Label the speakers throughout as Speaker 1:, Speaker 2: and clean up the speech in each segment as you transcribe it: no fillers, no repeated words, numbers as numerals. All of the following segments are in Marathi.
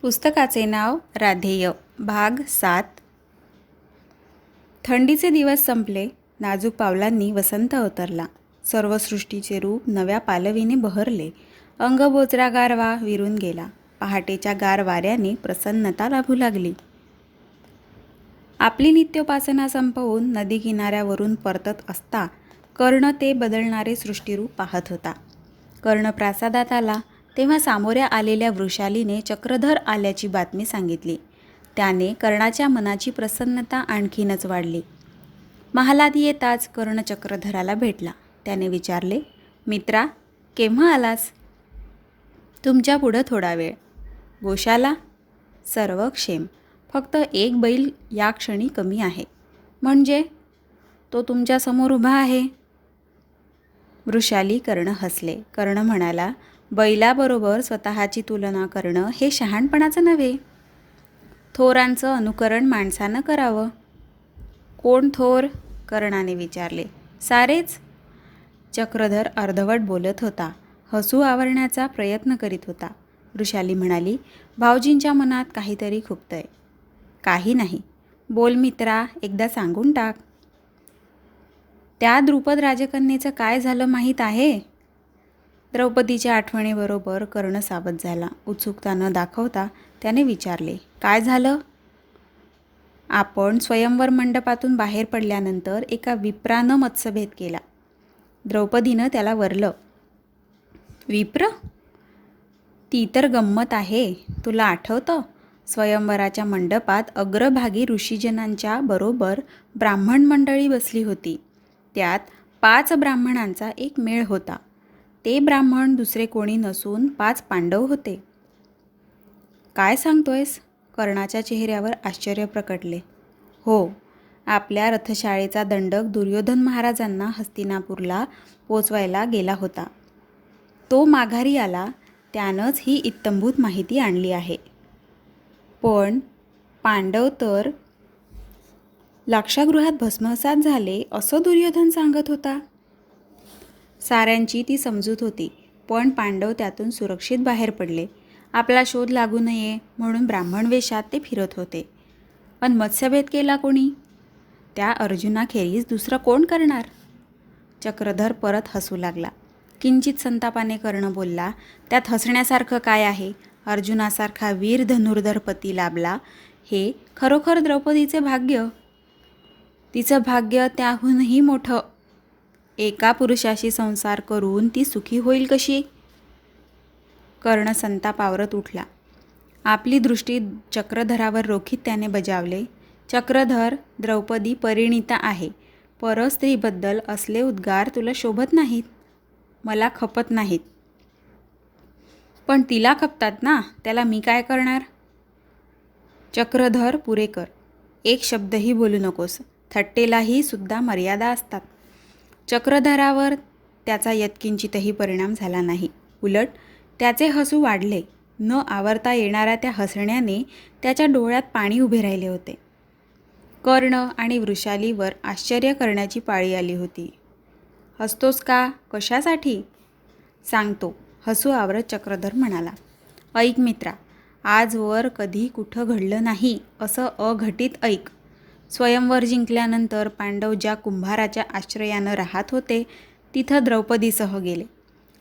Speaker 1: पुस्तकाचे नाव राधेय, भाग 7. थंडीचे दिवस संपले. नाजूक पावलांनी वसंत अवतरला. सर्व सृष्टीचे रूप नव्या पालवीने बहरले. अंगबोचरा गारवा विरून गेला. पहाटेच्या गार वाऱ्याने प्रसन्नता लाभू लागली. आपली नित्योपासना संपवून नदी किनाऱ्यावरून परतत असता कर्ण ते बदलणारे सृष्टिरूप पाहत होता. कर्ण प्रासादात आला तेव्हा सामोऱ्या आलेल्या वृषालीने चक्रधर आल्याची बातमी सांगितली. त्याने कर्णाच्या मनाची प्रसन्नता आणखीनच वाढली. महालात येताच कर्ण चक्रधराला भेटला. त्याने विचारले, मित्रा, केव्हा आलास? तुमच्या पुढं थोडा वेळ. गोशाला? सर्व क्षेम. फक्त एक बैल या क्षणी कमी आहे. म्हणजे? तो तुमच्या समोर उभा आहे. वृषाली कर्ण हसले. कर्ण म्हणाला, बैलाबरोबर स्वतःची तुलना करणं हे शहाणपणाचं नव्हे. थोरांचं अनुकरण माणसानं करावं. कोण थोर? कर्णाने विचारले. सारेच. चक्रधर अर्धवट बोलत होता. हसू आवरण्याचा प्रयत्न करीत होता. वृषाली म्हणाली, भाऊजींच्या मनात काहीतरी खुपतंय. काही नाही. बोल मित्रा, एकदा सांगून टाक. त्या द्रुपद राजकन्येचं काय झालं माहीत आहे? द्रौपदीच्या आठवणीबरोबर कर्ण सावध झाला. उत्सुकता न दाखवता त्याने विचारले, काय झालं? आपण स्वयंवर मंडपातून बाहेर पडल्यानंतर एका विप्रानं मत्सभेद केला. द्रौपदीनं त्याला वरलं. विप्र? ती तर गंमत आहे. तुला आठवतं? स्वयंवराच्या मंडपात अग्रभागी ऋषीजनांच्या बरोबर ब्राह्मण मंडळी बसली होती. त्यात 5 ब्राह्मणांचा एक मेळ होता. ते ब्राह्मण दुसरे कोणी नसून 5 पांडव होते. काय सांगतोयस? कर्णाच्या चेहऱ्यावर आश्चर्य प्रकटले. हो, आपल्या रथशाळेचा दंडक दुर्योधन महाराजांना हस्तिनापूरला पोचवायला गेला होता. तो माघारी आला. त्यानंच ही इत्थंभूत माहिती आणली आहे. पण पांडव तर लाक्षागृहात भस्मसात झाले असं दुर्योधन सांगत होता. साऱ्यांची ती समजूत होती. पण पांडव त्यातून सुरक्षित बाहेर पडले. आपला शोध लागू नये म्हणून ब्राह्मण वेशात ते फिरत होते. पण मत्स्यभेद केला कोणी? त्या अर्जुनाखेरीज दुसरं कोण करणार? चक्रधर परत हसू लागला. किंचित संतापाने कर्ण बोलला, त्यात हसण्यासारखं काय आहे? अर्जुनासारखा वीर धनुर्धर पती लाभला हे खरोखर द्रौपदीचे भाग्य. तिचं भाग्य त्याहूनही मोठं. एका पुरुषाशी संसार करून ती सुखी होईल कशी? कर्ण संतापावरत उठला. आपली दृष्टी चक्रधरावर रोखीत त्याने बजावले. चक्रधर, द्रौपदी परिणिता आहे. परस्त्रीबद्दल असले उद्गार तुला शोभत नाहीत. मला खपत नाहीत. पण तिला खपतात ना, त्याला मी काय करणार? चक्रधर, पुरे कर. एक शब्दही बोलू नकोस. थट्टेलाही सुद्धा मर्यादा असतात. चक्रधरावर त्याचा यत्किंचितही परिणाम झाला नाही. उलट त्याचे हसू वाढले. न आवरता येणाऱ्या त्या हसण्याने त्याच्या डोळ्यात पाणी उभे राहिले होते. कर्ण आणि वृषालीवर आश्चर्य करण्याची पाळी आली होती. हसतोस का? कशासाठी? सांगतो, हसू आवरत चक्रधर म्हणाला. ऐक मित्रा, आजवर कधी कुठं घडलं नाही असं अघटित ऐक. स्वयंवर जिंकल्यानंतर पांडव ज्या कुंभाराच्या आश्रयानं राहत होते तिथं द्रौपदीसह गेले.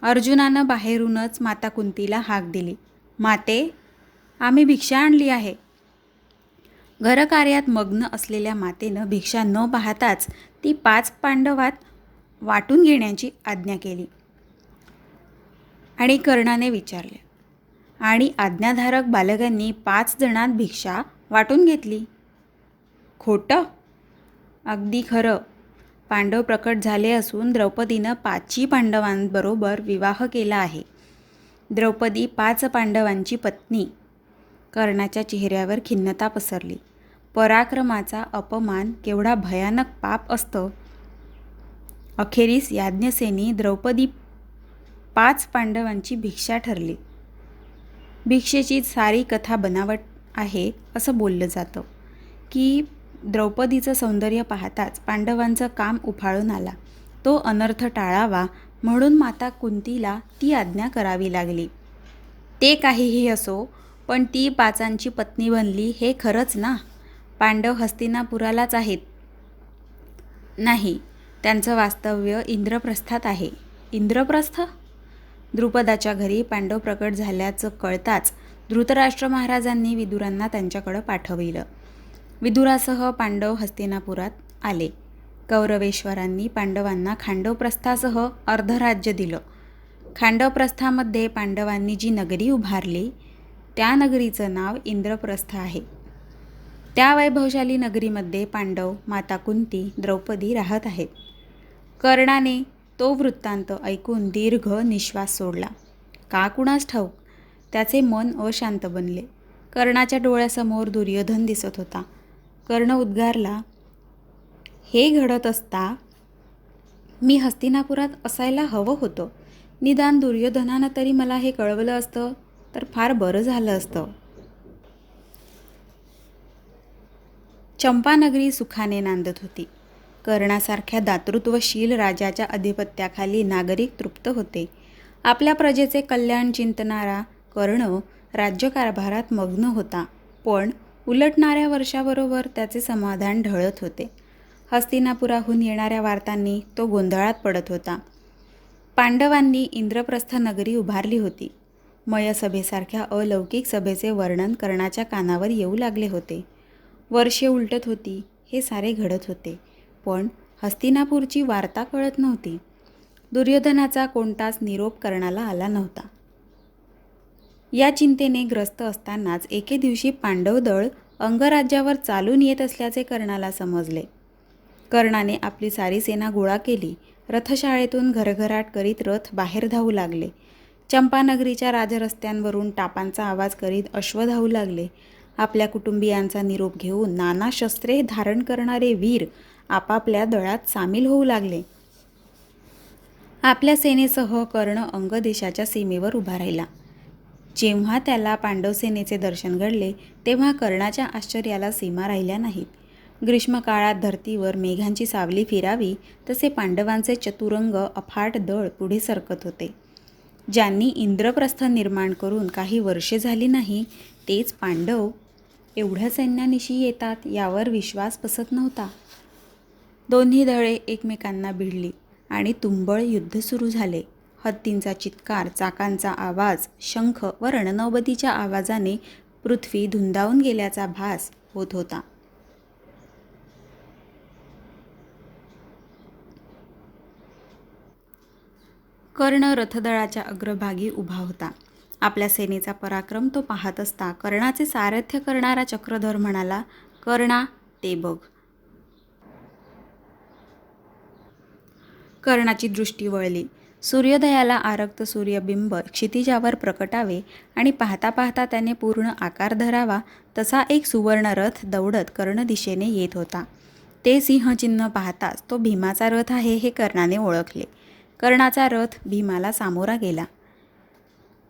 Speaker 1: अर्जुनानं बाहेरूनच माता कुंतीला हाक दिली. माते, आम्ही भिक्षा आणली आहे. घरकार्यात मग्न असलेल्या मातेनं भिक्षा न पाहताच ती 5 पांडवात वाटून घेण्याची आज्ञा केली. आणि कर्णाने विचारले, आणि आज्ञाधारक बालकांनी 5 जणांत भिक्षा वाटून घेतली. खोटं? अगदी खरं. पांडव प्रकट झाले असून द्रौपदीनं 5ही पांडवांबरोबर विवाह केला आहे. द्रौपदी 5 पांडवांची पत्नी. कर्णाच्या चेहऱ्यावर खिन्नता पसरली. पराक्रमाचा अपमान केवढा भयानक पाप असतं. अखेरीस याज्ञसेनी द्रौपदी 5 पांडवांची भिक्षा ठरली. भिक्षेची सारी कथा बनावट आहे असं बोललं जातं की द्रौपदीचं सौंदर्य पाहताच पांडवांचं काम उफाळून आला. तो अनर्थ टाळावा म्हणून माता कुंतीला ती आज्ञा करावी लागली. ते काहीही असो, पण ती पाचांची पत्नी बनली हे खरंच ना? पांडव हस्तिनापुरालाच आहेत. नाही, त्यांचं वास्तव्य इंद्रप्रस्थात आहे. इंद्रप्रस्थ? द्रुपदाच्या घरी पांडव प्रकट झाल्याचं कळताच धृतराष्ट्र महाराजांनी विदुरांना त्यांच्याकडं पाठविलं. विदुरासह पांडव हस्तिनापुरात आले. कौरवेश्वरांनी पांडवांना खांडवप्रस्थासह अर्धराज्य दिलं. खांडवप्रस्थामध्ये पांडवांनी जी नगरी उभारली त्या नगरीचं नाव इंद्रप्रस्थ आहे. त्या वैभवशाली नगरीमध्ये पांडव, माता कुंती, द्रौपदी राहत आहेत. कर्णाने तो वृत्तांत ऐकून दीर्घ निश्वास सोडला. का कुणास ठाऊक त्याचे मन अशांत बनले. कर्णाच्या डोळ्यासमोर दुर्योधन दिसत होता. कर्ण उद्गारला, हे घडत असता मी हस्तिनापुरात असायला हवं होतं. निदान दुर्योधनानं तरी मला हे कळवलं असतं तर फार बरं झालं असतं. चंपानगरी सुखाने नांदत होती. कर्णासारख्या दातृत्वशील राजाच्या अधिपत्याखाली नागरिक तृप्त होते. आपल्या प्रजेचे कल्याण चिंतणारा कर्ण राज्यकारभारात मग्न होता. पण उलटणाऱ्या वर्षाबरोबर त्याचे समाधान ढळत होते. हस्तिनापुराहून येणाऱ्या वार्तांनी तो गोंधळात पडत होता. पांडवांनी इंद्रप्रस्थ नगरी उभारली होती. मयसभेसारख्या अलौकिक सभेचे वर्णन कर्णाच्या कानावर येऊ लागले होते. वर्षे उलटत होती. हे सारे घडत होते. पण हस्तिनापूरची वार्ता कळत नव्हती. दुर्योधनाचा कोणताच निरोप कर्णाला आला नव्हता. या चिंतेने ग्रस्त असतानाच एके दिवशी पांडवदळ अंगराज्यावर चालून येत असल्याचे कर्णाला समजले. कर्णाने आपली सारी सेना गोळा केली. रथशाळेतून घरघराट करीत रथ बाहेर धावू लागले. चंपानगरीच्या राजरस्त्यांवरून टापांचा आवाज करीत अश्व धावू लागले. आपल्या कुटुंबियांचा निरोप घेऊन नाना शस्त्रे धारण करणारे वीर आपापल्या दळात सामील होऊ लागले. आपल्या सेनेसह कर्ण अंग देशाच्या सीमेवर उभा राहिला. जेव्हा त्याला पांडवसेनेचे दर्शन घडले तेव्हा कर्णाच्या आश्चर्याला सीमा राहिल्या नाहीत. ग्रीष्मकाळात धर्तीवर मेघांची सावली फिरावी तसे पांडवांचे चतुरंग अफाट दळ पुढे सरकत होते. ज्यांनी इंद्रप्रस्थ निर्माण करून काही वर्षे झाली नाही तेच पांडव एवढ्या सैन्यानिशी येतात यावर विश्वास बसत नव्हता. दोन्ही दळे एकमेकांना भिडली आणि तुंबळ युद्ध सुरू झाले. हत्तींचा चित्कार, चाकांचा आवाज, शंख व रणनौबतीच्या आवाजाने पृथ्वी धुंदावून गेल्याचा भास होत होता. कर्ण रथदळाच्या अग्रभागी उभा होता. आपल्या सेनेचा पराक्रम तो पाहत असता कर्णाचे सारथ्य करणारा चक्रधर म्हणाला, कर्णा, ते बघ. कर्णाची दृष्टी वळली. सूर्योदयाला आरक्त सूर्यबिंब क्षितिजावर प्रकटावे आणि पाहता पाहता त्याने पूर्ण आकार धरावा तसा एक सुवर्ण रथ दौडत कर्ण दिशेने येत होता. ते सिंहचिन्ह पाहताच तो भीमाचा रथ आहे हे कर्णाने ओळखले. कर्णाचा रथ भीमाला सामोरा गेला.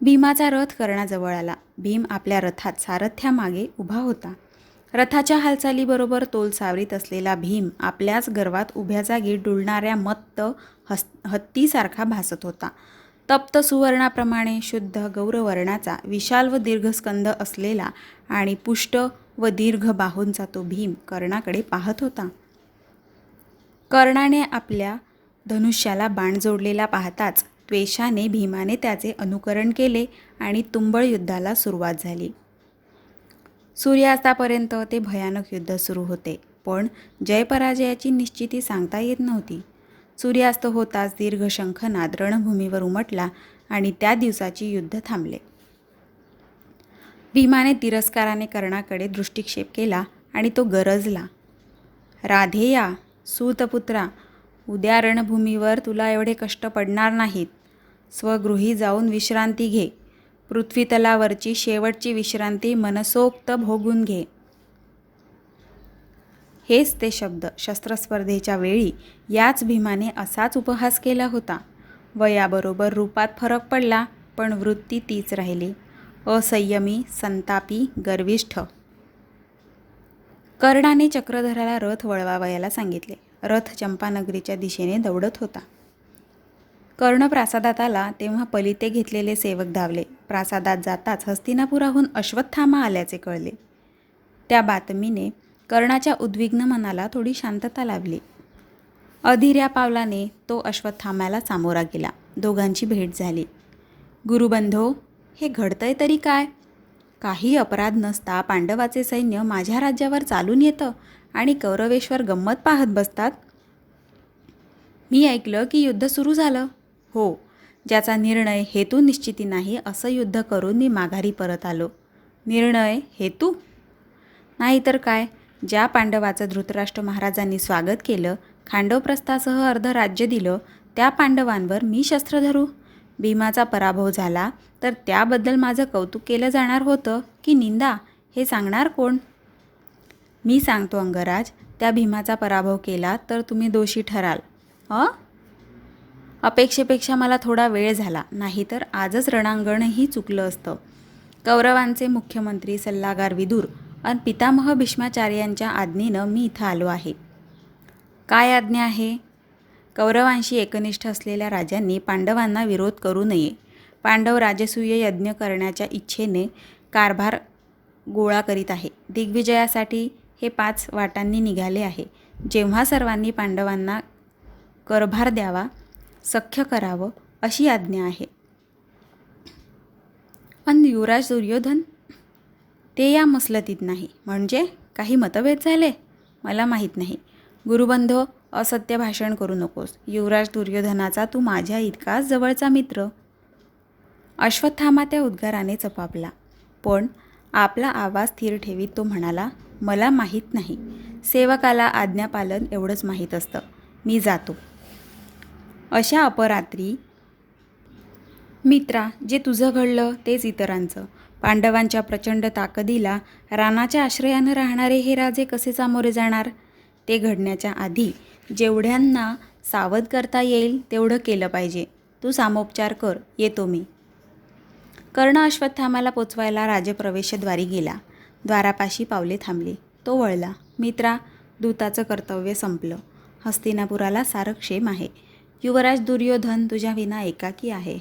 Speaker 1: भीमाचा रथ कर्णाजवळ आला. भीम आपल्या रथात सारथ्यामागे उभा होता. रथाच्या हालचालीबरोबर तोल सावरीत असलेला भीम आपल्याच गर्वात उभ्या जागी डुलणाऱ्या मत्त हत्तीसारखा भासत होता. तप्त सुवर्णाप्रमाणे शुद्ध गौरवर्णाचा विशाल व दीर्घस्कंद असलेला आणि पुष्ट व दीर्घ बाहूंचा तो भीम कर्णाकडे पाहत होता. कर्णाने आपल्या धनुष्याला बाण जोडलेला पाहताच त्वेषाने भीमाने त्याचे अनुकरण केले आणि तुंबळ युद्धाला सुरुवात झाली. सूर्यास्तापर्यंत ते भयानक युद्ध सुरू होते. पण जयपराजयाची निश्चिती सांगता येत नव्हती. सूर्यास्त होताच दीर्घ शंखनाद रणभूमीवर उमटला आणि त्या दिवसाची युद्ध थांबले. भीमाने तिरस्काराने कर्णाकडे दृष्टिक्षेप केला आणि तो गरजला, राधेया, सूतपुत्रा, उद्या रणभूमीवर तुला एवढे कष्ट पडणार नाहीत. स्वगृही जाऊन विश्रांती घे. पृथ्वीतलावरची शेवटची विश्रांती मनसोक्त भोगून घे. हेच ते शब्द. शस्त्रस्पर्धेच्या वेळी याच भीमाने असाच उपहास केला होता. वयाबरोबर रूपात फरक पडला पण वृत्ती तीच राहिली, असंयमी, संतापी, गर्विष्ठ. कर्णाने चक्रधराला रथ वळवावयाला सांगितले. रथ चंपानगरीच्या दिशेने दौडत होता. कर्ण प्रासादात आला तेव्हा पलिते घेतलेले सेवक धावले. प्रासादात जाताच हस्तिनापुराहून अश्वत्थामा आल्याचे कळले. त्या बातमीने कर्णाच्या उद्विग्न मनाला थोडी शांतता लाभली. अधीर्या पावलाने तो अश्वत्थाम्याला सामोरा गेला. दोघांची भेट झाली. गुरुबंधो, हे घडतंय तरी काय? काही अपराध नसता पांडवाचे सैन्य माझ्या राज्यावर चालून येतं आणि कौरवेश्वर गंमत पाहत बसतात. मी ऐकलं की युद्ध सुरू झालं. हो, ज्याचा निर्णय हेतू निश्चिती नाही असं युद्ध करून मी माघारी परत आलो. निर्णय हेतू? नाहीतर काय. ज्या पांडवाचं धृतराष्ट्र महाराजांनी स्वागत केलं, खांडवप्रस्थासह अर्ध राज्य दिलं, त्या पांडवांवर मी शस्त्र धरू? भीमाचा पराभव झाला तर त्याबद्दल माझं कौतुक केलं जाणार होतं की निंदा, हे सांगणार कोण? मी सांगतो अंगराज, त्या भीमाचा पराभव केला तर तुम्ही दोषी ठराल. अपेक्षेपेक्षा मला थोडा वेळ झाला, नाहीतर आजच रणांगणही चुकलं असतं. कौरवांचे मुख्यमंत्री सल्लागार विदुर आणि पितामह भीष्माचार्यांच्या आज्ञेनं मी इथं आलो आहे. काय आज्ञा आहे? कौरवांशी एकनिष्ठ असलेल्या राजांनी पांडवांना विरोध करू नये. पांडव राजसूय यज्ञ करण्याच्या इच्छेने कारभार गोळा करीत आहे. दिग्विजयासाठी हे 5 वाटांनी निघाले आहे. जेव्हा सर्वांनी पांडवांना करभार द्यावा, सख्य करावं अशी आज्ञा आहे. अन युवराज दुर्योधन? ते या मसलतीत नाही. म्हणजे काही मतभेद झाले? मला माहीत नाही. गुरुबंधो, असत्य भाषण करू नकोस. युवराज दुर्योधनाचा तू माझ्या इतकाच जवळचा मित्र. अश्वत्थामा त्या उद्गाराने चपापला. पण आपला आवाज स्थिर ठेवीत तो म्हणाला, मला माहीत नाही. सेवकाला आज्ञापालन एवढंच माहीत असतं. मी जातो. अशा अपरात्री मित्रा, जे तुझं घडलं तेच इतरांचं. पांडवांच्या प्रचंड ताकदीला रानाच्या आश्रयानं राहणारे हे राजे कसे सामोरे जाणार? ते घडण्याच्या आधी जेवढ्यांना सावध करता येईल तेवढं केलं पाहिजे. तू सामोपचार कर, येतो मी. कर्ण अश्वत्थामाला पोचवायला राजप्रवेशद्वारी गेला. द्वारापाशी पावले थांबली. तो वळला. मित्रा, दूताचं कर्तव्य संपलं. हस्तिनापुराला सारं क्षेम आहे. युवराज दुर्योधन तुझ्या विना एकाकी आहे.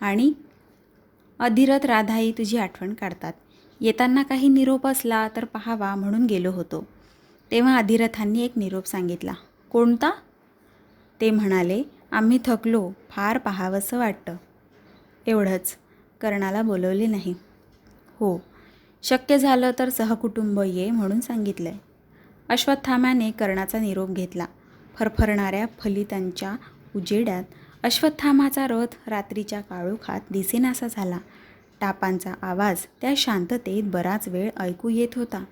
Speaker 1: आणि अधिरथ राधाई तुझी आठवण काढतात. येताना काही निरोप असला तर पाहावा म्हणून गेलो होतो. तेव्हा अधिरथांनी एक निरोप सांगितला. कोणता? ते म्हणाले, आम्ही थकलो, फार पाहावंसं वाटतं. एवढंच. कर्णाला बोलवले नाही. हो, शक्य झालं तर सहकुटुंब ये म्हणून सांगितलंय. अश्वत्थाम्याने कर्णाचा निरोप घेतला. फरफरणाऱ्या फलितांच्या उजेडात अश्वत्थामाचा रथ रात्रीच्या काळोखात दिसेनासा झाला. टापांचा आवाज त्या शांततेत बराच वेळ ऐकू येत होता.